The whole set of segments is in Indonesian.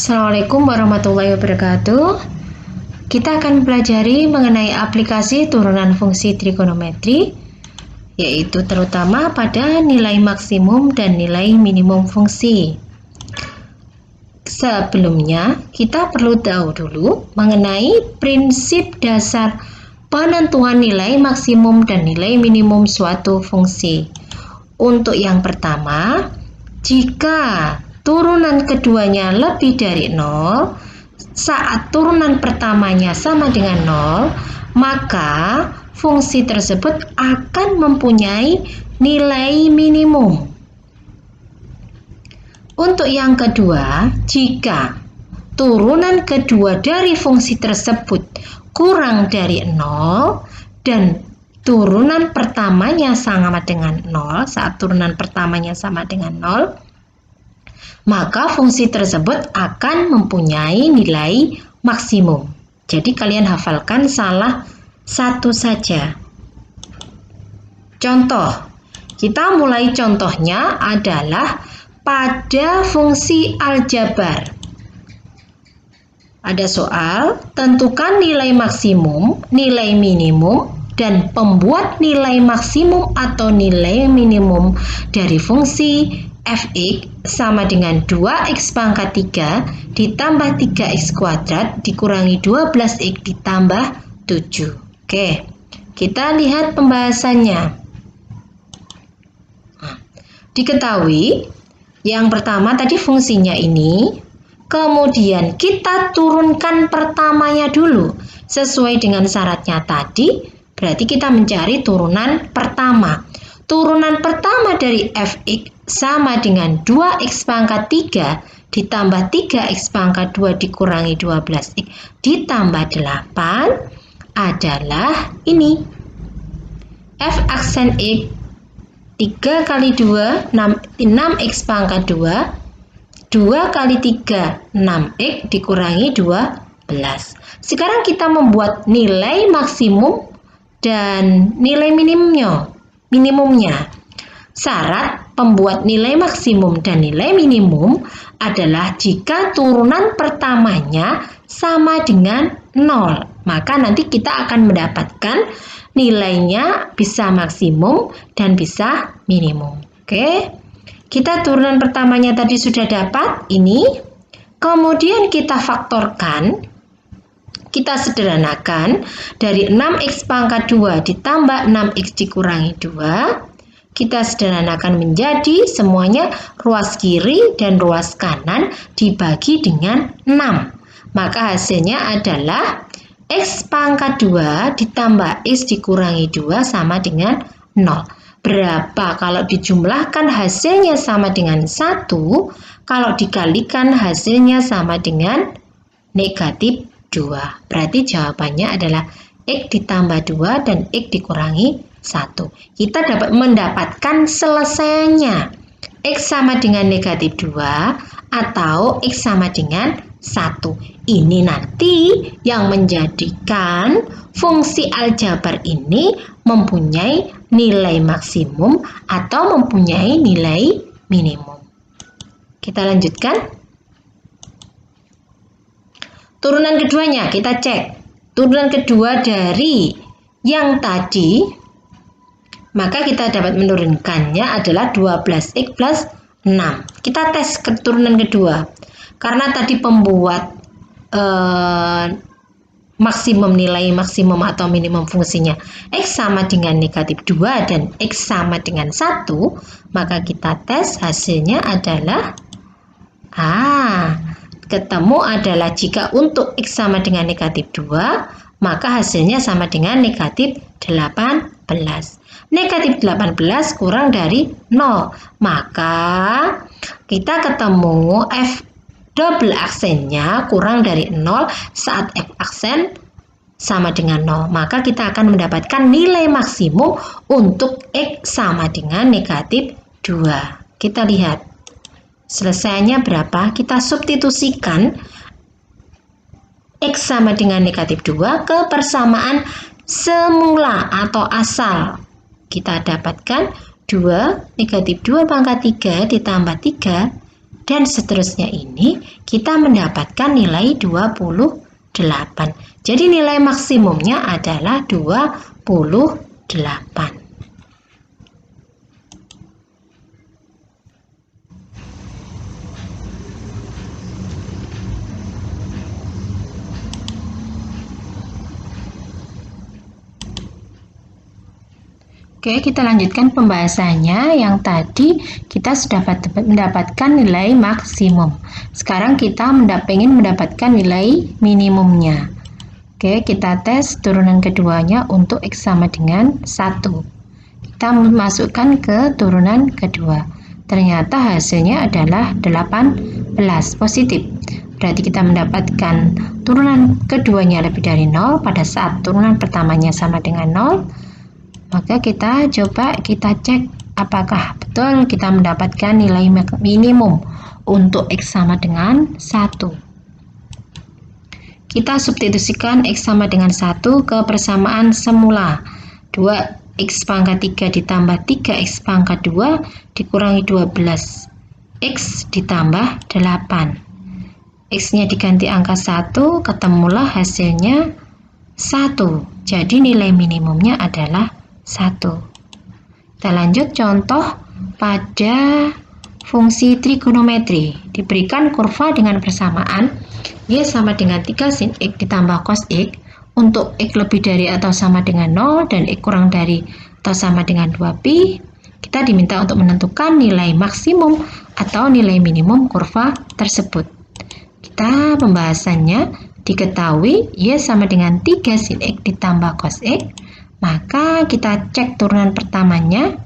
Assalamualaikum warahmatullahi wabarakatuh. Kita akan pelajari mengenai aplikasi turunan fungsi trigonometri, yaitu terutama pada nilai maksimum dan nilai minimum fungsi. Sebelumnya, kita perlu tahu dulu mengenai prinsip dasar penentuan nilai maksimum dan nilai minimum suatu fungsi. Untuk yang pertama, jika turunan keduanya lebih dari 0, saat turunan pertamanya sama dengan 0, maka fungsi tersebut akan mempunyai nilai minimum. Untuk yang kedua, jika turunan kedua dari fungsi tersebut kurang dari 0 dan turunan pertamanya sama dengan 0, saat turunan pertamanya sama dengan 0, maka fungsi tersebut akan mempunyai nilai maksimum. Jadi kalian hafalkan salah satu saja. Contoh, kita mulai contohnya adalah pada fungsi aljabar. Ada soal, tentukan nilai maksimum, nilai minimum, dan pembuat nilai maksimum atau nilai minimum dari fungsi f(x) sama dengan 2x pangkat 3 ditambah 3x kuadrat dikurangi 12x ditambah 7. Oke, kita lihat pembahasannya. Diketahui, yang pertama tadi fungsinya ini, kemudian kita turunkan pertamanya dulu. Sesuai dengan syaratnya tadi, berarti kita mencari turunan pertama. Turunan pertama dari f(x) sama dengan 2x pangkat 3 ditambah 3x pangkat 2 dikurangi 12x ditambah 8 adalah ini. F aksen x 3 kali 2 6x pangkat 2, 2 kali 3 6x dikurangi 12. Sekarang kita membuat nilai maksimum dan nilai minimumnya. Syarat pembuat nilai maksimum dan nilai minimum adalah jika turunan pertamanya sama dengan 0. Maka nanti kita akan mendapatkan nilainya bisa maksimum dan bisa minimum. Oke, kita turunan pertamanya tadi sudah dapat ini. Kemudian kita faktorkan. Kita sederhanakan dari 6x pangkat 2 ditambah 6x dikurangi 2. Kita sederhanakan menjadi semuanya ruas kiri dan ruas kanan dibagi dengan 6. Maka hasilnya adalah x pangkat 2 ditambah x dikurangi 2 sama dengan 0. Berapa kalau dijumlahkan hasilnya sama dengan 1, kalau dikalikan hasilnya sama dengan negatif 2. Berarti jawabannya adalah x ditambah 2 dan x dikurangi 1. Kita dapat mendapatkan selesainya. X sama dengan negatif 2 atau X sama dengan 1. Ini nanti yang menjadikan fungsi aljabar ini mempunyai nilai maksimum atau mempunyai nilai minimum. Kita lanjutkan. Turunan keduanya kita cek. Turunan kedua dari yang tadi, maka kita dapat menurunkannya adalah 12x plus 6. Kita tes keturunan kedua. Karena tadi pembuat maksimum nilai maksimum atau minimum fungsinya x sama dengan negatif 2 dan x sama dengan 1, maka kita tes hasilnya adalah ketemu adalah jika untuk x sama dengan negatif 2, maka hasilnya sama dengan negatif 18. Negatif 18 kurang dari 0, maka kita ketemu f double aksennya kurang dari 0 saat f aksen sama dengan 0. Maka kita akan mendapatkan nilai maksimum untuk x sama dengan negatif 2. Kita lihat selesainya berapa. Kita substitusikan x sama dengan negatif 2 ke persamaan semula atau asal. Kita dapatkan 2 negatif 2 pangkat 3 ditambah 3 dan seterusnya ini kita mendapatkan nilai 28. Jadi nilai maksimumnya adalah 28. Oke, kita lanjutkan pembahasannya. Yang tadi kita sudah mendapatkan nilai maksimum. Sekarang kita ingin mendapatkan nilai minimumnya. Oke, kita tes turunan keduanya untuk X sama dengan 1. Kita masukkan ke turunan kedua. Ternyata hasilnya adalah 18 positif. Berarti kita mendapatkan turunan keduanya lebih dari 0 pada saat turunan pertamanya sama dengan 0. Maka kita cek apakah betul kita mendapatkan nilai minimum untuk X sama dengan 1. Kita substitusikan X sama dengan 1 ke persamaan semula. 2X pangkat 3 ditambah 3X pangkat 2 dikurangi 12. X ditambah 8. X-nya diganti angka 1, ketemulah hasilnya 1. Jadi nilai minimumnya adalah 1. Kita lanjut contoh pada fungsi trigonometri. Diberikan kurva dengan persamaan Y sama dengan 3 sin X ditambah cos X untuk X lebih dari atau sama dengan 0 dan X kurang dari atau sama dengan 2pi. Kita diminta untuk menentukan nilai maksimum atau nilai minimum kurva tersebut. Kita pembahasannya diketahui Y sama dengan 3 sin X ditambah cos X. Maka kita cek turunan pertamanya,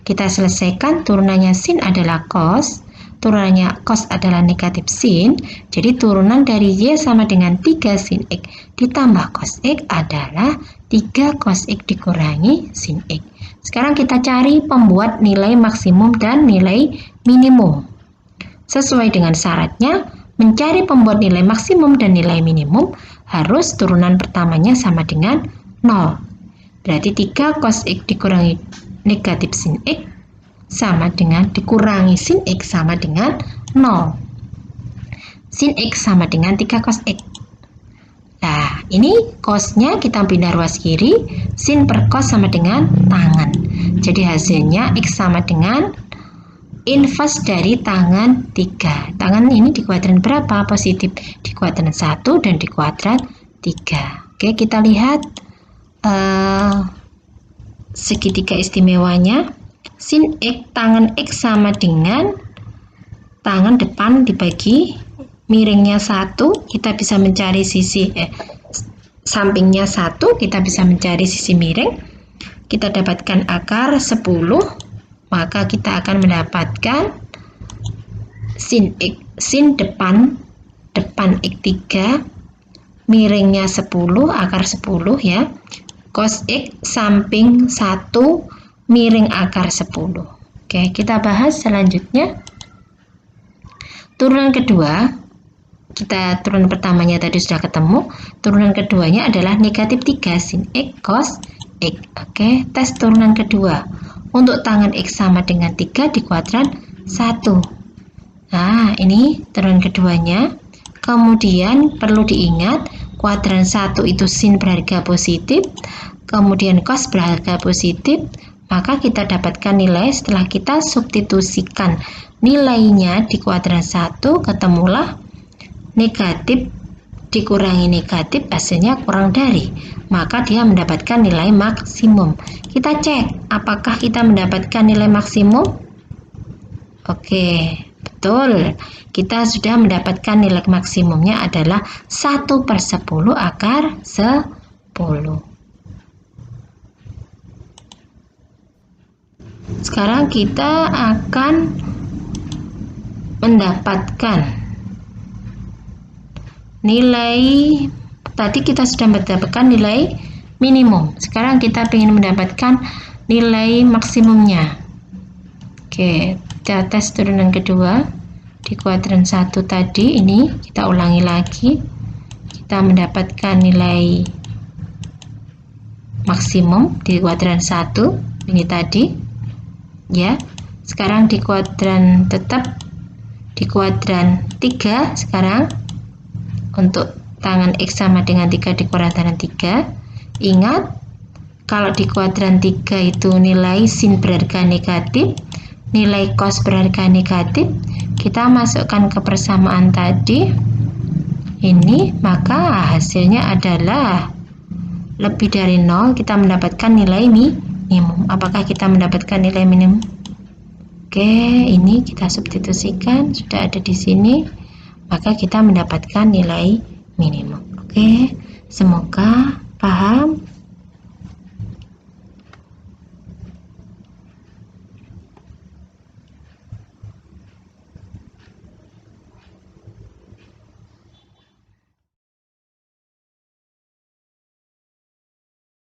kita selesaikan. Turunannya sin adalah cos, turunannya cos adalah negatif sin, jadi turunan dari Y sama dengan 3 sin X ditambah cos X adalah 3 cos X dikurangi sin X. Sekarang kita cari pembuat nilai maksimum dan nilai minimum. Sesuai dengan syaratnya, mencari pembuat nilai maksimum dan nilai minimum harus turunan pertamanya sama dengan 0. Berarti 3 cos X dikurangi negatif sin X sama dengan dikurangi sin X sama dengan 0. Sin X sama dengan 3 cos X. Nah, ini cosnya kita pindah ruas kiri, sin per cos sama dengan tangan. Jadi hasilnya X sama dengan inverse dari tangan 3. Tangan ini di kuadran berapa? Positif. Di kuadran 1 dan di kuadran 3. Oke, kita lihat segitiga istimewanya. Sin X tangan X sama dengan tangan depan dibagi miringnya 1, kita bisa mencari sisi sampingnya 1, kita bisa mencari sisi miring. Kita dapatkan akar 10, maka kita akan mendapatkan sin X, sin depan X3 miringnya 10, akar 10 ya. Cos X samping 1 miring akar 10. Oke, kita bahas selanjutnya. Turunan kedua, turunan pertamanya tadi sudah ketemu. Turunan keduanya adalah negatif 3 sin X cos X. Oke, tes turunan kedua. Untuk tangan X sama dengan 3 di kuadran 1. Nah, ini turunan keduanya. Kemudian perlu diingat, kuadran 1 itu sin berharga positif, kemudian cos berharga positif, maka kita dapatkan nilai setelah kita substitusikan nilainya di kuadran 1, ketemulah negatif dikurangi negatif, hasilnya kurang dari, maka dia mendapatkan nilai maksimum. Kita cek apakah kita mendapatkan nilai maksimum. Oke, betul, kita sudah mendapatkan nilai maksimumnya adalah 1/10 akar 10. Sekarang kita akan mendapatkan nilai, tadi kita sudah mendapatkan nilai minimum. Sekarang kita ingin mendapatkan nilai maksimumnya. Oke, kita tes turunan kedua. Di kuadran 1 tadi, ini kita ulangi lagi. Kita mendapatkan nilai maksimum di kuadran 1, ini tadi. Ya, sekarang di kuadran tetap di kuadran 3 sekarang. Untuk tangan X sama dengan 3 di kuadran 3. Ingat, kalau di kuadran 3 itu nilai sin berharga negatif, nilai cos berharga negatif, kita masukkan ke persamaan tadi ini, maka hasilnya adalah lebih dari 0, kita mendapatkan nilai minimum. Apakah kita mendapatkan nilai minimum? Oke, ini kita substitusikan, sudah ada di sini, maka kita mendapatkan nilai minimum. Oke, semoga paham.